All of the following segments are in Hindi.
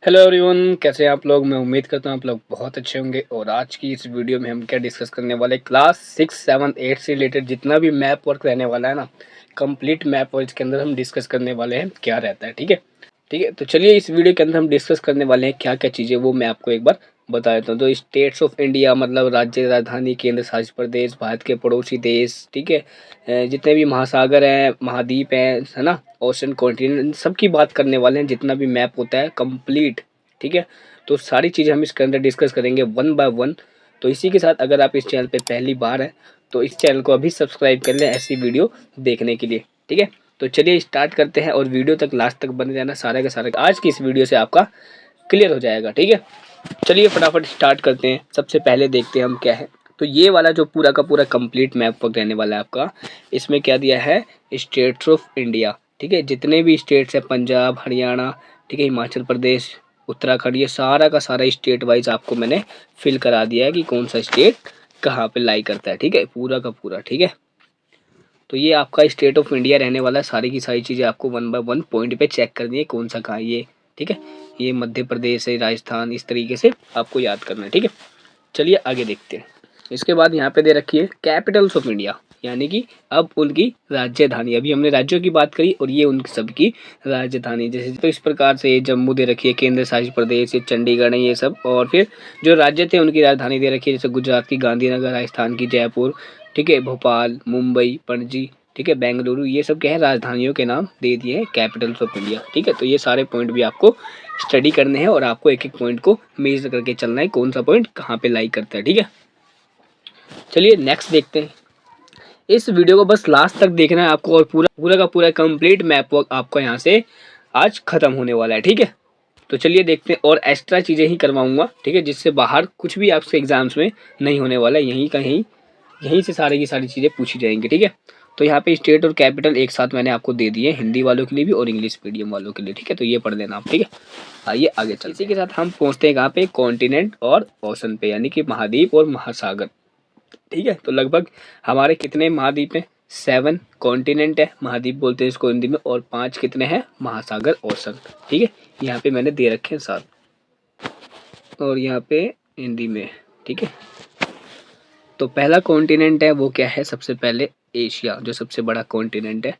हेलो एवरीवन, कैसे हैं आप लोग। मैं उम्मीद करता हूँ आप लोग बहुत अच्छे होंगे। और आज की इस वीडियो में हम क्या डिस्कस करने वाले, क्लास 6, 7, 8 से रिलेटेड जितना भी मैप वर्क रहने वाला है ना, कंप्लीट मैप वर्क के अंदर हम डिस्कस करने वाले हैं क्या रहता है। ठीक है, ठीक है। तो चलिए इस वीडियो के अंदर हम डिस्कस करने वाले हैं क्या क्या चीज़ें, वो मैं आपको एक बार बता देता हूँ। तो स्टेट्स ऑफ इंडिया मतलब राज्य, राजधानी, केंद्र शासित प्रदेश, भारत के पड़ोसी देश, ठीक है, जितने भी महासागर हैं, महाद्वीप हैं, है ना, ओशन, कॉन्टिनेंट, सबकी बात करने वाले हैं। जितना भी मैप होता है कंप्लीट, ठीक है। तो सारी चीज़ें हम इसके अंदर डिस्कस करेंगे वन बाय वन। तो इसी के साथ अगर आप इस चैनल पे पहली बार हैं तो इस चैनल को अभी सब्सक्राइब कर लें ऐसी वीडियो देखने के लिए, ठीक है। तो चलिए स्टार्ट करते हैं और वीडियो तक लास्ट तक बने रहना। सारा का सारा आज की इस वीडियो से आपका क्लियर हो जाएगा, ठीक है। चलिए फटाफट स्टार्ट करते हैं। सबसे पहले देखते हैं हम क्या है। तो ये वाला जो पूरा का पूरा कंप्लीट मैप वर्क रहने वाला है आपका, इसमें क्या दिया है, स्टेट्स ऑफ इंडिया, ठीक है। जितने भी स्टेट्स हैं, पंजाब, हरियाणा, ठीक है, हिमाचल प्रदेश, उत्तराखंड, ये सारा का सारा स्टेट वाइज आपको मैंने फिल करा दिया है कि कौन सा स्टेट कहाँ पे लाई करता है, ठीक है, पूरा का पूरा, ठीक है। तो ये आपका स्टेट ऑफ इंडिया रहने वाला है। सारी की सारी चीज़ें आपको वन बाय वन पॉइंट पे चेक करनी है, कौन सा कहाँ ये, ठीक है। ये मध्य प्रदेश है, राजस्थान, इस तरीके से आपको याद करना है, ठीक है। चलिए आगे देखते हैं। इसके बाद यहाँ पे दे रखी है कैपिटल्स ऑफ इंडिया, यानी कि अब उनकी राजधानी। अभी हमने राज्यों की बात करी और ये उन सबकी राजधानी। जैसे तो इस प्रकार से ये जम्मू दे रखी है, केंद्र शासित प्रदेश, ये चंडीगढ़ है, ये सब। और फिर जो राज्य थे उनकी राजधानी दे रखी है, जैसे गुजरात की गांधीनगर, राजस्थान की जयपुर, ठीक है, भोपाल, मुंबई, पणजी, ठीक है, बेंगलुरु, ये सब क्या है, राजधानियों के नाम दे दिए हैं कैपिटल्स ऑफ इंडिया, ठीक है। तो ये सारे पॉइंट भी आपको स्टडी करने हैं और आपको एक एक पॉइंट को मेजर करके चलना है, कौन सा पॉइंट कहाँ पे लाई करता है, ठीक है। चलिए नेक्स्ट देखते हैं। इस वीडियो को बस लास्ट तक देखना है आपको और पूरा पूरा का पूरा कंप्लीट मैप वर्क आपका यहाँ से आज खत्म होने वाला है, ठीक है। तो चलिए देखते हैं। और एक्स्ट्रा चीज़ें ही करवाऊंगा, ठीक है, जिससे बाहर कुछ भी आपके एग्जाम्स में नहीं होने वाला है। यहीं कहीं यहीं से सारी की सारी चीज़ें पूछी जाएंगी, ठीक है। तो यहाँ पे स्टेट और कैपिटल एक साथ मैंने आपको दे दिए, हिंदी वालों के लिए भी और इंग्लिश मीडियम वालों के लिए, ठीक है। तो ये पढ़ लेना आप, ठीक है। आइए आगे चलते हैं। इसी के साथ हम पहुँचते हैं कहाँ पे, कॉन्टिनेंट और ओशन पे, यानी कि महाद्वीप और महासागर, ठीक है। तो लगभग हमारे कितने महाद्वीप हैं, 7 कॉन्टिनेंट है, महाद्वीप बोलते हैं इसको हिंदी में, और 5 कितने हैं, महासागर, ओशन, ठीक है। यहाँ पे मैंने दे रखे हैं 7 और यहाँ पे हिंदी में, ठीक है। तो पहला कॉन्टिनेंट है वो क्या है, सबसे पहले एशिया, जो सबसे बड़ा कॉन्टिनेंट है,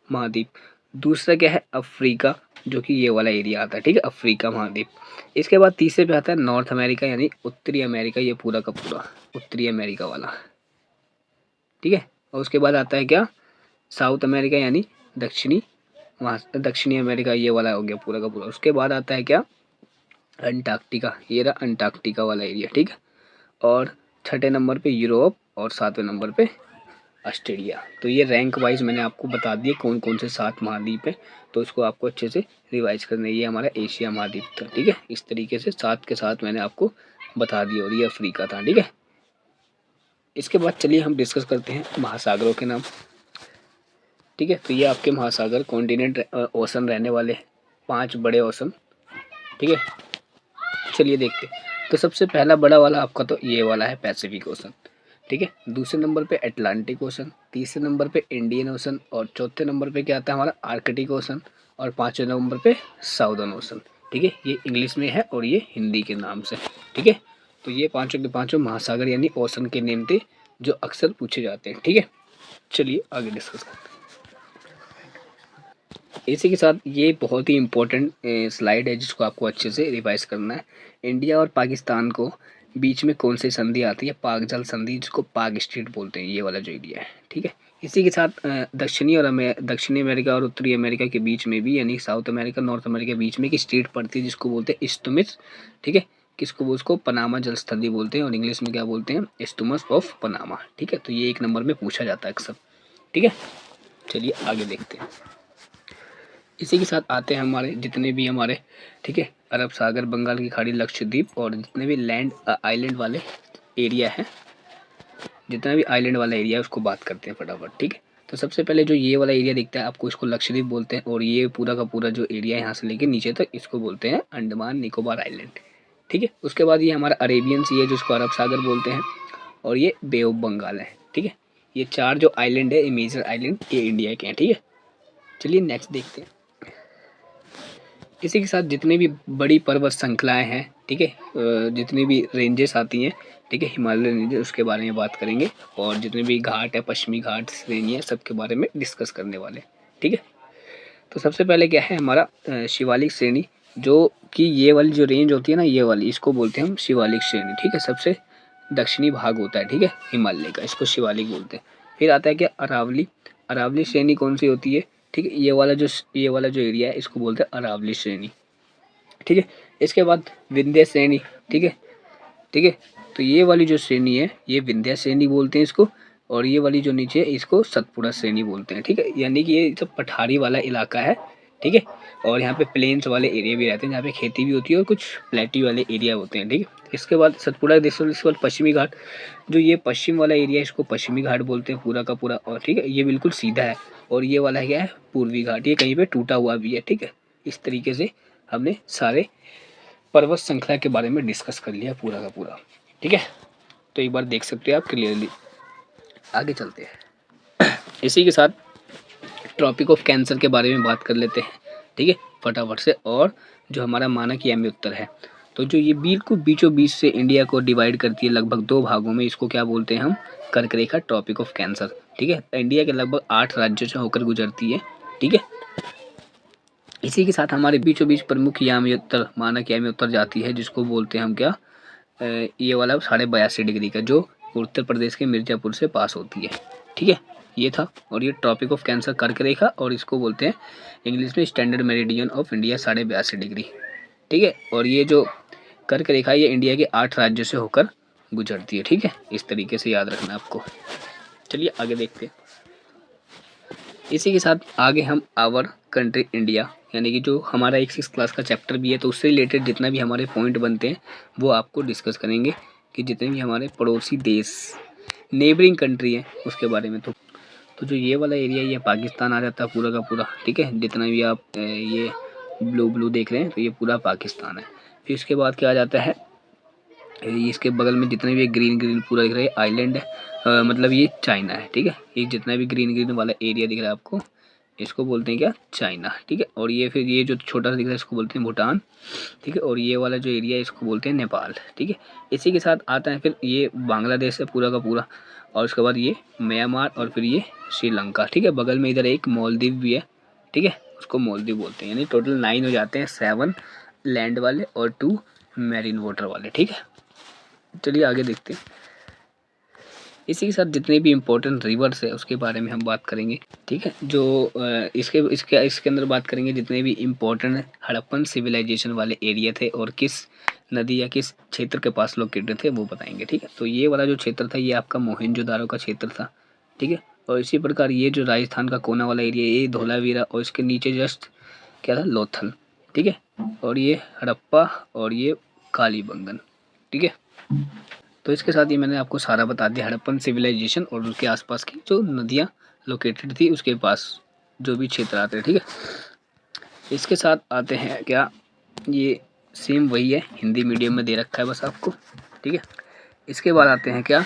महाद्वीप। दूसरा क्या है, अफ्रीका, जो कि ये वाला एरिया आता है, ठीक है, अफ्रीका महाद्वीप। इसके बाद तीसरे पे आता है नॉर्थ अमेरिका, यानी उत्तरी अमेरिका, ये पूरा का पूरा उत्तरी अमेरिका वाला, ठीक है। और उसके बाद आता है क्या, साउथ अमेरिका, यानी दक्षिणी, वहाँ दक्षिणी अमेरिका, ये वाला हो गया पूरा का पूरा। उसके बाद आता है क्या, अंटार्कटिका, ये रहा अंटार्कटिका वाला एरिया, ठीक है। और छठे नंबर पे यूरोप और सातवें नंबर पे ऑस्ट्रेलिया। तो ये रैंक वाइज मैंने आपको बता दिए कौन कौन से 7 महाद्वीप हैं। तो इसको आपको अच्छे से रिवाइज करना है। ये हमारा एशिया महाद्वीप था, ठीक है। इस तरीके से 7 के साथ मैंने आपको बता दिया। और ये अफ्रीका था, ठीक है। इसके बाद चलिए हम डिस्कस करते हैं महासागरों के नाम, ठीक है। तो ये आपके महासागर, कॉन्टिनेंट, ओशन रहने वाले हैं, 5 बड़े ओशन, ठीक है। चलिए देखते हैं। तो सबसे पहला बड़ा वाला आपका तो ये वाला है, पैसिफिक ओशन, ठीक है। दूसरे नंबर पे अटलांटिक ओशन, तीसरे नंबर पे इंडियन ओशन, और चौथे नंबर पे क्या आता है हमारा, आर्कटिक ओशन, और पाँचवें नंबर पे साउदर्न ओशन, ठीक है। ये इंग्लिश में है और ये हिंदी के नाम से, ठीक है। तो ये पाँचों के पाँचों महासागर यानी ओशन के नेम थे जो अक्सर पूछे जाते हैं, ठीक है। चलिए आगे डिस्कस करते हैं। इसी के साथ ये बहुत ही इम्पोर्टेंट स्लाइड है जिसको आपको अच्छे से रिवाइज करना है। इंडिया और पाकिस्तान को बीच में कौन सी संधि आती है, पाक जल संधि, जिसको पाक स्ट्रेट बोलते हैं, ये वाला जो एरिया है, ठीक है। इसी के साथ दक्षिणी अमेरिका और उत्तरी अमेरिका के बीच में भी, यानी साउथ अमेरिका नॉर्थ अमेरिका के बीच में एक स्ट्रेट पड़ती है जिसको बोलते हैं इस्टुमिस, ठीक है। किसको, उसको पनामा जल संधि बोलते हैं और इंग्लिश में क्या बोलते हैं, इस्टुमस ऑफ पनामा, ठीक है। तो ये एक नंबर में पूछा जाता है अक्सर, ठीक है। चलिए आगे देखते हैं। इसी के साथ आते हैं हमारे जितने भी हमारे, ठीक है, अरब सागर, बंगाल की खाड़ी, लक्षद्वीप, और जितने भी लैंड आइलैंड वाले एरिया है, जितना भी आइलैंड वाला एरिया है उसको बात करते हैं फटाफट, ठीक है। तो सबसे पहले जो ये वाला एरिया दिखता है आपको, इसको लक्षद्वीप बोलते हैं। और ये पूरा का पूरा जो एरिया है यहाँ से लेके नीचे तक, इसको बोलते हैं अंडमान निकोबार आइलैंड, ठीक है। उसके बाद ये हमारा अरेबियन सी है जिसको अरब सागर बोलते हैं, और ये बे ऑफ बंगाल है, ठीक है। ये 4 जो आइलैंड है, ये मेजर आइलैंड, ये इंडिया के हैं, ठीक है। चलिए नेक्स्ट देखते हैं। इसी के साथ जितनी भी बड़ी पर्वत श्रृंखलाएँ हैं, ठीक है, जितनी भी रेंजेस आती हैं, ठीक है, हिमालयन रेंजेस, उसके बारे में बात करेंगे और जितने भी घाट है, पश्चिमी घाट श्रेणी है, सबके बारे में डिस्कस करने वाले हैं, ठीक है। तो सबसे पहले क्या है हमारा शिवालिक श्रेणी, जो कि ये वाली जो रेंज होती है ना, ये वाली, इसको बोलते हैं हम शिवालिक श्रेणी, ठीक है। सबसे दक्षिणी भाग होता है, ठीक है, हिमालय का, इसको शिवालिक बोलते हैं। फिर आता है क्या, अरावली। अरावली श्रेणी कौन सी होती है, ठीक है, ये वाला जो एरिया है इसको बोलते हैं अरावली श्रेणी, ठीक है। इसके बाद विंध्य श्रेणी, ठीक है, ठीक है। तो ये वाली जो श्रेणी है ये विंध्या श्रेणी बोलते हैं इसको, और ये वाली जो नीचे है इसको सतपुड़ा श्रेणी बोलते हैं, ठीक है। यानी कि ये सब पठारी वाला इलाका है, ठीक है। और यहाँ पे प्लेन्स वाले एरिया भी रहते हैं जहाँ पे खेती भी होती है और कुछ प्लेटी वाले एरिया होते हैं, ठीक है। इसके बाद सतपुड़ा देखो, इसके बाद पश्चिमी घाट, जो ये पश्चिम वाला एरिया है इसको पश्चिमी घाट बोलते हैं पूरा का पूरा, और ठीक है, ये बिल्कुल सीधा है। और ये वाला क्या है, पूर्वी घाट, ये कहीं पे टूटा हुआ भी है, ठीक है। इस तरीके से हमने सारे पर्वत श्रृंखला के बारे में डिस्कस कर लिया पूरा का पूरा, ठीक है। तो एक बार देख सकते हैं आप क्लियरली। आगे चलते हैं इसी के साथ ट्रॉपिक ऑफ कैंसर के बारे में बात कर लेते हैं, ठीक है, फटाफट से। और जो हमारा मानक यामी उत्तर है, तो जो ये बिल्कुल बीचों बीच से इंडिया को डिवाइड करती है लगभग 2 भागों में, इसको क्या बोलते हैं हम, कर्क रेखा, ट्रॉपिक ऑफ कैंसर, ठीक है। इंडिया के लगभग 8 राज्यों से होकर गुजरती है, ठीक है। इसी के साथ हमारे बीचों बीच प्रमुख यामी उत्तर, मानक यामी उत्तर जाती है, जिसको बोलते हैं हम क्या, ये वाला 82.5 डिग्री का, जो उत्तर प्रदेश के मिर्जापुर से पास होती है, ठीक है, ये था। और ये ट्रॉपिक ऑफ कैंसर कर्क रेखा, और इसको बोलते हैं इंग्लिश में standard meridian of India 82.5 degree, ठीक है। और ये जो कर्क रेखा ये इंडिया के 8 राज्यों से होकर गुजरती है, ठीक है। इस तरीके से याद रखना आपको। चलिए आगे देखते हैं। इसी के साथ आगे हम आवर कंट्री इंडिया, यानी कि जो हमारा एक 6 क्लास का चैप्टर भी है, तो उससे रिलेटेड जितना भी हमारे पॉइंट बनते हैं वो आपको डिस्कस करेंगे, कि जितने भी हमारे पड़ोसी देश, नेबरिंग कंट्री है, उसके बारे में। तो जो ये वाला एरिया ये पाकिस्तान आ जाता है पूरा का पूरा, ठीक है। जितना भी आप ये ब्लू ब्लू देख रहे हैं तो ये पूरा पाकिस्तान है। फिर इसके बाद क्या आ जाता है, इसके बगल में जितने भी ग्रीन ग्रीन पूरा दिख रहा है आइलैंड है, मतलब ये चाइना है, ठीक है। ये जितना भी ग्रीन ग्रीन वाला एरिया दिख रहा है आपको, इसको बोलते हैं क्या, चाइना, ठीक है। और ये फिर ये जो छोटा सा दिख रहा है इसको बोलते हैं भूटान, ठीक है। और ये वाला जो एरिया है इसको बोलते हैं नेपाल, ठीक है। इसी के साथ आता है फिर ये बांग्लादेश है पूरा का पूरा, और उसके बाद ये म्यांमार, और फिर ये श्रीलंका, ठीक है। बगल में इधर एक मालदीव भी है, ठीक है, उसको मालदीव बोलते हैं। यानी टोटल 9 हो जाते हैं, 7 लैंड वाले और 2 मैरीन वाटर वाले, ठीक है। चलिए आगे देखते हैं। इसी के साथ जितने भी इम्पोर्टेंट रिवर्स है उसके बारे में हम बात करेंगे, ठीक है। जो इसके अंदर बात करेंगे जितने भी इम्पोर्टेंट हड़प्पन सिविलाइजेशन वाले एरिया थे और किस नदी या किस क्षेत्र के पास लोकेटेड थे वो बताएंगे, ठीक है। तो ये वाला जो क्षेत्र था ये आपका मोहनजोदारो का क्षेत्र था, ठीक है। और इसी प्रकार ये जो राजस्थान का कोना वाला एरिया ये धोलावीरा, और इसके नीचे जस्ट क्या था, लोथल, ठीक है। और ये हड़प्पा और ये कालीबंगन, ठीक है। तो इसके साथ ये मैंने आपको सारा बता दिया, हड़प्पन सिविलाइजेशन और उसके आसपास की जो नदियाँ लोकेटेड थी उसके पास जो भी क्षेत्र आते हैं, ठीक है। इसके साथ आते हैं क्या, ये सेम वही है, हिंदी मीडियम में दे रखा है बस आपको, ठीक है। इसके बाद आते हैं क्या,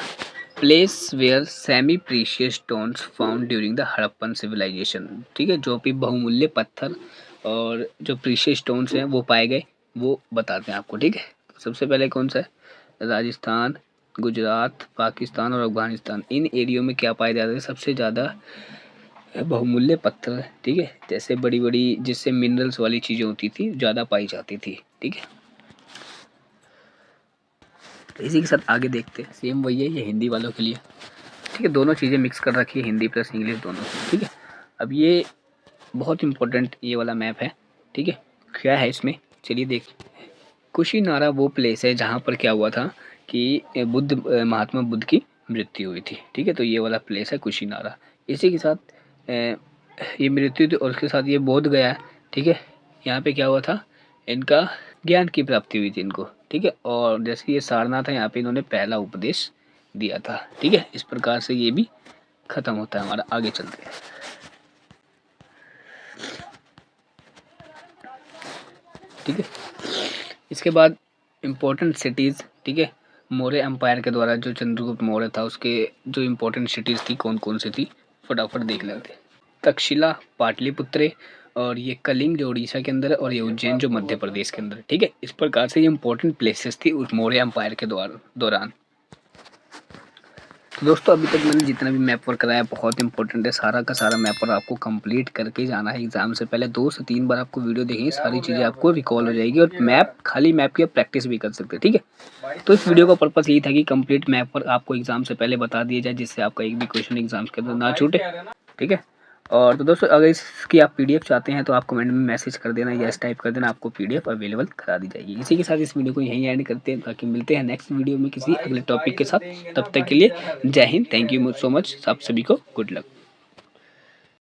place where semi precious stones found during the Harappan civilization, ठीक है। जो भी बहुमूल्य पत्थर और जो प्रीशियस स्टोन्स हैं वो पाए गए वो बताते हैं आपको, ठीक है। तो सबसे पहले कौन सा है, राजस्थान, गुजरात, पाकिस्तान और अफगानिस्तान, इन एरियो में क्या पाए जाते हैं, सबसे ज़्यादा बहुमूल्य पत्थर, ठीक है। जैसे बड़ी बड़ी जिससे मिनरल्स वाली चीज़ें होती थी ज़्यादा पाई जाती थी, ठीक है। तो इसी के साथ आगे देखते हैं, सेम वही है ये हिंदी वालों के लिए, ठीक है। दोनों चीज़ें मिक्स कर रखी है, हिंदी प्लस इंग्लिश दोनों, ठीक है। अब ये बहुत इंपॉर्टेंट ये वाला मैप है, ठीक है। क्या है इसमें, चलिए देख। कुशीनारा वो प्लेस है जहाँ पर क्या हुआ था कि महात्मा बुद्ध की मृत्यु हुई थी, ठीक है। तो ये वाला प्लेस है कुशीनारा। इसी के साथ ये मृत्यु थी और उसके साथ ये बोध गया, ठीक है। यहाँ पे क्या हुआ था, इनका ज्ञान की प्राप्ति हुई थी इनको, ठीक है। और जैसे ये सारनाथ है यहाँ पे इन्होंने पहला उपदेश दिया था, ठीक है। इस प्रकार से ये भी खत्म होता है हमारा। आगे चलते हैं, ठीक है। इसके बाद इम्पोर्टेंट सिटीज़, ठीक है। मौर्य एम्पायर के द्वारा जो चंद्रगुप्त मौर्य था उसके जो इम्पोर्टेंट सिटीज़ थी कौन कौन सी थी फटाफट देख लेते हैं। तक्षशिला, पाटलिपुत्र, और ये कलिंग जो उड़ीसा के अंदर है और ये उज्जैन जो मध्य प्रदेश के अंदर है। ठीक है, इस प्रकार से ये इंपॉर्टेंट प्लेसेस थी उस मौर्य एम्पायर के दौरान। तो दोस्तों अभी तक मैंने जितना भी मैप वर्क कराया बहुत इंपॉर्टेंट है, सारा का सारा मैप वर्क आपको कंप्लीट करके जाना है एग्जाम से पहले। 2 से 3 बार आपको वीडियो देखेंगे, सारी चीज़ें आपको रिकॉल हो जाएगी और मैप खाली मैप की आप प्रैक्टिस भी कर सकते हैं। ठीक है, तो इस वीडियो का पर्पस यही था कि कंप्लीट मैप वर्क आपको एग्जाम से पहले बता दिया जाए, जिससे आपका एक भी क्वेश्चन एग्जाम के अंदर ना छूटे। ठीक है, और तो दोस्तों अगर इसकी आप पीडीएफ चाहते हैं तो आप कमेंट में मैसेज कर देना, यस टाइप कर देना, आपको पीडीएफ अवेलेबल करा दी जाएगी। इसी के साथ इस वीडियो को यहीं एंड करते हैं, ताकि मिलते हैं नेक्स्ट वीडियो में किसी अगले टॉपिक के साथ। तब तक के लिए जय Hind, thank you so much, आप सभी को गुड लक।